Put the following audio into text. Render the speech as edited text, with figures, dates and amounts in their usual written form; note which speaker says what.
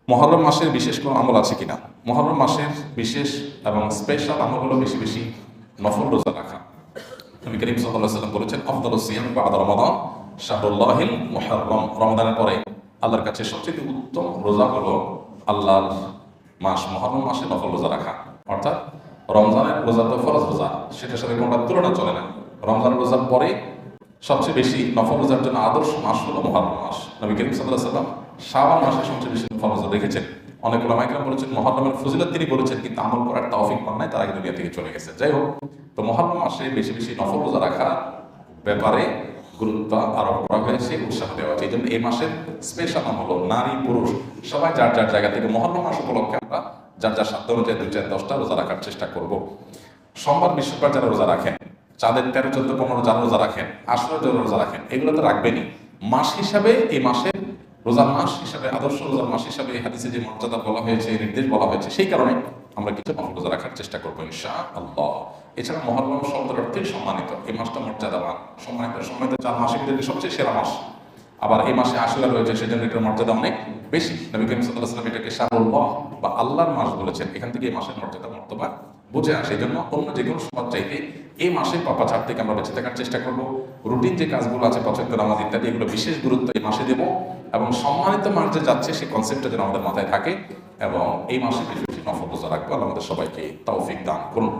Speaker 1: মুহররম মাসের বিশেষ কোনো আমল আছে কিনা? মুহররম মাসের বিশেষ এবং স্পেশাল আমল হলো বেশি বেশি নফল রোজা রাখা। নবী করিম সাল্লাল্লাহু আলাইহি ওয়াসাল্লাম বলেছেন, আফদালুস সিয়াম বা'দা রমাদান শাহরুল্লাহিল মুহররম। রমাদানের পরে আল্লাহর কাছে সবচেয়ে উত্তম রোজা হলো আল্লাহর মাস মুহররম মাসে নফল রোজা রাখা। অর্থাৎ রমজানের রোজা তো ফরজ রোজা, সেটার সাথে কোনটা তুলনা চলে না। রমজান রোজার পরে সবচেয়ে বেশি নফল রোজার জন্য আদর্শ মাস হলো মুহররম মাস। নবী করিম সাল্লাল্লাহু আলাইহি ওয়াসাল্লাম শাওয়াল মাসে সবচেয়ে বেশি নফল রোজা রেখেছেন। অনেক উলামায়ে কেরাম বলেছেন মুহররমের ফজিলত তিনি বলেছেন, কিন্তু আমল করার তৌফিক পান নাই, তারা দুনিয়া থেকে চলে গেছে। যাই হোক, তো মুহররম মাসে বেশি বেশি নফল রোজা রাখার ব্যাপারে গুরুত্ব আরোপ করা হয়েছে, উৎসাহ দেওয়া হয়েছে। এই জন্য এই মাসের স্পেশাল নাম হলো নারী পুরুষ সবাই যার যার জায়গা থেকে মুহররম মাস উপলক্ষে আমরা যার যার সাধ্য অনুযায়ী 2-4-10টা রোজা রাখার চেষ্টা করব। সোমবার বৃহস্পতিবার যারা রোজা রাখেন, চাঁদের 13, 14, 15 যারা রোজা রাখেন, আসরের যারা রোজা রাখেন, এগুলো তো রাখবেনই। মাস হিসাবে এই মাসের রোজার মাস হিসাবে, আদর্শ রোজার মাস হিসাবে হাদিসে যে মর্যাদা বলা হয়েছে, নির্দেশ বলা হয়েছে, সেই কারণে আমরা কিছু নফল রোজা রাখার চেষ্টা করবো ইনশাআল্লাহ। এছাড়া মুহররম শব্দের অর্থেই সম্মানিত, এই মাসটা মর্যাদাবান, সম্মানিত 4 মাসের ভিতরে সবচেয়ে সেরা মাস। আবার এই মাসে আশুরা রয়েছে, সেজন্য এটার মর্যাদা অনেক বেশি। নবী করিম সাল্লাল্লাহু আলাইহি ওয়াসাল্লাম এটাকে শাহরুল্লাহ বা আল্লাহর মাস বলেছেন। এখান থেকে এই মাসের মর্যাদা মর্তবা বুঝে আসে। এই জন্য অন্য যে কোনো সময় চাইতে এই মাসে পাপাচার থেকে আমরা বেঁচে থাকার চেষ্টা করব। রুটিন যে কাজগুলো আছে, 5 ওয়াক্ত নামাজ ইত্যাদি, এগুলো বিশেষ গুরুত্ব এই মাসে দেব, এবং সম্মানিত মাস যে যাচ্ছে সেই কনসেপ্টটা যেন আমাদের মাথায় থাকে, এবং এই মাসে বেশি বেশি নফল রোজা রাখবো। আল্লাহ আমাদের সবাইকে তৌফিক দান করুন।